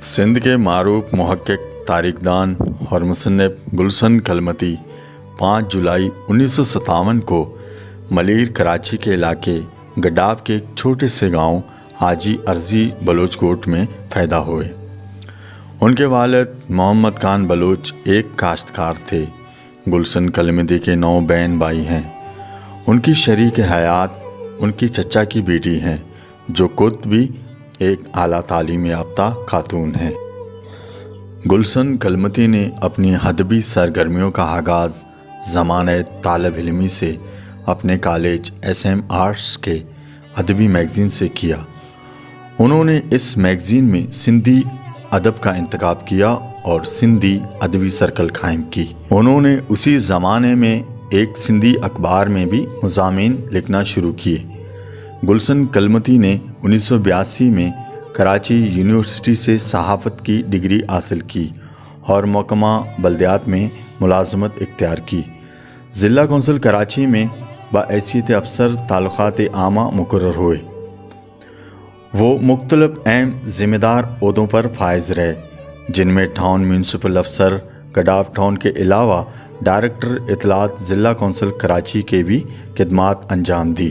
سندھ کے معروف محقق تاریخ دان اور مصنف گلشن کلمتی 5 جولائی 1957 کو ملیر کراچی کے علاقے گڈاب کے ایک چھوٹے سے گاؤں حاجی ارزی بلوچ کوٹ میں پیدا ہوئے۔ ان کے والد محمد خان بلوچ ایک کاشتکار تھے۔ گلشن کلمتی کے 9 بہن بھائی ہیں۔ ان کی شریک حیات ان کی چچا کی بیٹی ہیں جو خود بھی ایک اعلیٰ تعلیم یافتہ خاتون ہیں۔ گلشن کلمتی نے اپنی ادبی سرگرمیوں کا آغاز زمانہ طالب علمی سے اپنے کالج SM آرٹس کے ادبی میگزین سے کیا۔ انہوں نے اس میگزین میں سندھی ادب کا انتخاب کیا اور سندھی ادبی سرکل قائم کی۔ انہوں نے اسی زمانے میں ایک سندھی اخبار میں بھی مضامین لکھنا شروع کیے۔ گلشن کلمتی نے 1982 میں کراچی یونیورسٹی سے صحافت کی ڈگری حاصل کی اور محکمہ بلدیات میں ملازمت اختیار کی۔ ضلع کونسل کراچی میں بحیثیت افسر تعلقات عامہ مقرر ہوئے۔ وہ مختلف اہم ذمہ دار عہدوں پر فائز رہے، جن میں ٹاؤن میونسپل افسر گڈاب ٹاؤن کے علاوہ ڈائریکٹر اطلاعات ضلع کونسل کراچی کے بھی خدمات انجام دی،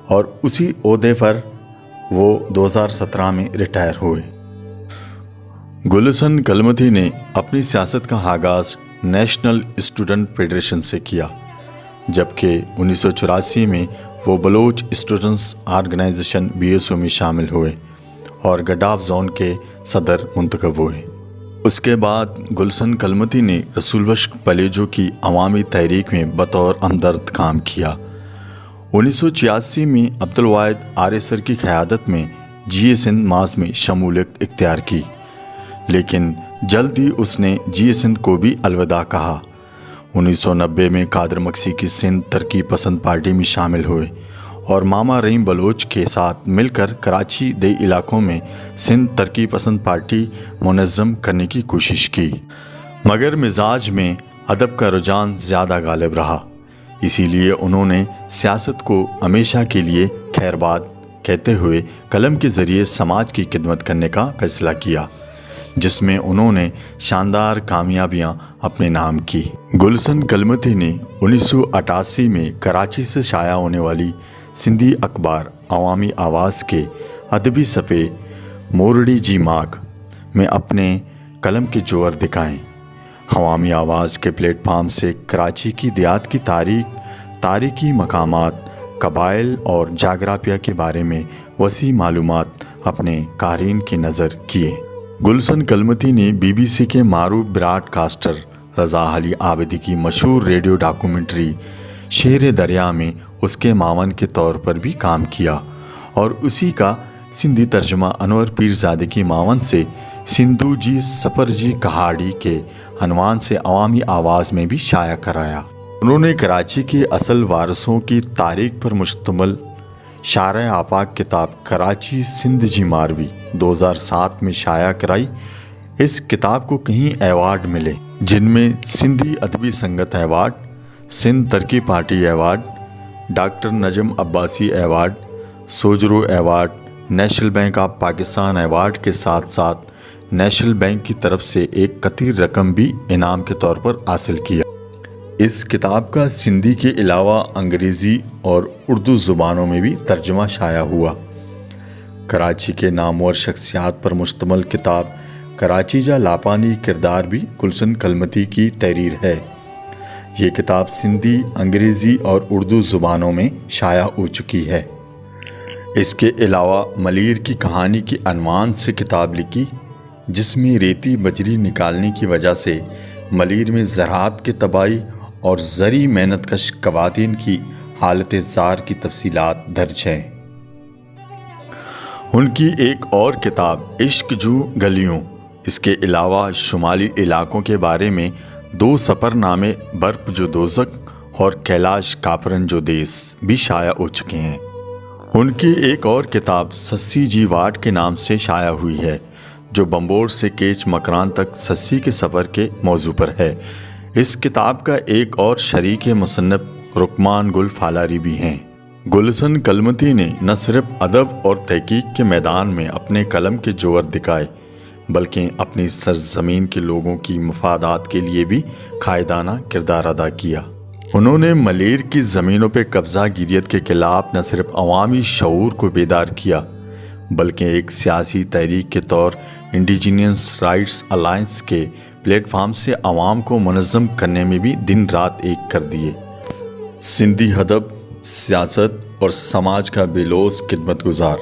اور اسی عہدے پر وہ 2017 میں ریٹائر ہوئے۔ گلشن کلمتی نے اپنی سیاست کا آغاز نیشنل اسٹوڈنٹ فیڈریشن سے کیا، جبکہ 1984 میں وہ بلوچ اسٹوڈنٹس آرگنائزیشن BSO میں شامل ہوئے اور گڈاب زون کے صدر منتخب ہوئے۔ اس کے بعد گلشن کلمتی نے رسول بخش پلیجو کی عوامی تحریک میں بطور ہمدرد کام کیا۔ 1986 میں عبدالواحد آرے سر کی قیادت میں GA سندھ ماس میں شمولیت اختیار کی، لیکن جلد ہی اس نے GA سندھ کو بھی الوداع کہا۔ 1990 میں قادر مکسی کی سندھ ترقی پسند پارٹی میں شامل ہوئے اور ماما رحیم بلوچ کے ساتھ مل کر کراچی دیہی علاقوں میں سندھ ترقی پسند پارٹی منظم کرنے کی کوشش کی، مگر مزاج میں ادب کا رجحان زیادہ غالب رہا۔ اسی لیے انہوں نے سیاست کو ہمیشہ کے لیے خیر باد کہتے ہوئے قلم کے ذریعے سماج کی خدمت کرنے کا فیصلہ کیا، جس میں انہوں نے شاندار کامیابیاں اپنے نام کی۔ گلشن کلمتی نے 1988 میں کراچی سے شائع ہونے والی سندھی اخبار عوامی آواز کے ادبی صفحے موردی جی ماگ میں اپنے قلم کے جوہر دکھائے۔ عوامی آواز کے پلیٹ فارم سے کراچی کی دیہات کی تاریخی مقامات، قبائل اور جغرافیہ کے بارے میں وسیع معلومات اپنے قارئین کی نظر کیے۔ گلشن کلمتی نے BBC کے معروف براڈ کاسٹر رضا علی عابدی کی مشہور ریڈیو ڈاکومنٹری شیر دریا میں اس کے معاون کے طور پر بھی کام کیا، اور اسی کا سندھی ترجمہ انور پیرزادہ کی معاون سے سندھو جی سفر جی کہاڑی کے عنوان سے عوامی آواز میں بھی شائع کرایا۔ انہوں نے کراچی کے اصل وارثوں کی تاریخ پر مشتمل شارع آفاق کتاب کراچی سندھ جی ماروی 2007 میں شائع کرائی۔ اس کتاب کو کئی ایوارڈ ملے، جن میں سندھی ادبی سنگت award, Sindh Taraqqi party award, doctor Najam Abbasi award, Sujro award, national bank of Pakistan award کے ساتھ ساتھ نیشنل بینک کی طرف سے ایک کثیر رقم بھی انعام کے طور پر حاصل کیا۔ اس کتاب کا سندھی کے علاوہ انگریزی اور اردو زبانوں میں بھی ترجمہ شائع ہوا۔ کراچی کے نامور شخصیات پر مشتمل کتاب کراچی جا لاپانی کردار بھی گلشن کلمتی کی تحریر ہے۔ یہ کتاب سندھی، انگریزی اور اردو زبانوں میں شائع ہو چکی ہے۔ اس کے علاوہ ملیر کی کہانی کی عنوان سے کتاب لکھی، جس میں ریتی بجری نکالنے کی وجہ سے ملیر میں زراعت کی تباہی اور زرعی محنت کش خواتین کی حالت زار کی تفصیلات درج ہیں۔ ان کی ایک اور کتاب عشق جو گلیوں، اس کے علاوہ شمالی علاقوں کے بارے میں 2 سفر نامے برف جو دوزخ اور کیلاش کاپرن جو دیس بھی شائع ہو چکے ہیں۔ ان کی ایک اور کتاب سسی جی واٹ کے نام سے شائع ہوئی ہے، جو بمبور سے کیچ مکران تک سسی کے سفر کے موضوع پر ہے۔ اس کتاب کا ایک اور شریک مصنف رکمان گل فالاری بھی ہیں۔ گلشن کلمتی نے نہ صرف ادب اور تحقیق کے میدان میں اپنے قلم کے جوہر دکھائے، بلکہ اپنی سرزمین کے لوگوں کی مفادات کے لیے بھی قائدانہ کردار ادا کیا۔ انہوں نے ملیر کی زمینوں پہ قبضہ گیریت کے خلاف نہ صرف عوامی شعور کو بیدار کیا بلکہ ایک سیاسی تحریک کے طور انڈیجینس رائٹس الائنس کے پلیٹ فارم سے عوام کو منظم کرنے میں بھی دن رات ایک کر دیے۔ سندھی ادب، سیاست اور سماج کا بے لوث خدمت گزار،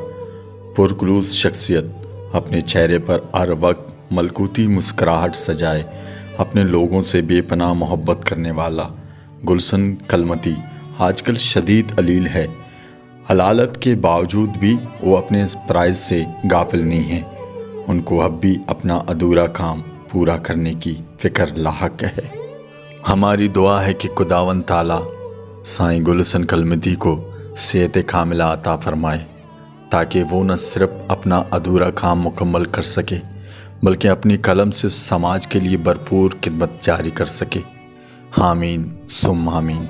پرخلوص شخصیت، اپنے چہرے پر ہر وقت ملکوتی مسکراہٹ سجائے اپنے لوگوں سے بے پناہ محبت کرنے والا گلشن کلمتی آج کل شدید علیل ہے۔ علالت کے باوجود بھی وہ اپنے فرائض سے غافل نہیں ہیں۔ ان کو اب بھی اپنا ادھورا کام پورا کرنے کی فکر لاحق ہے۔ ہماری دعا ہے کہ خداوند تعالیٰ سائیں گلشن کلمتی کو صحت کاملہ عطا فرمائے تاکہ وہ نہ صرف اپنا ادھورا کام مکمل کر سکے بلکہ اپنی قلم سے سماج کے لیے بھرپور خدمت جاری کر سکے۔ آمین ثم آمین۔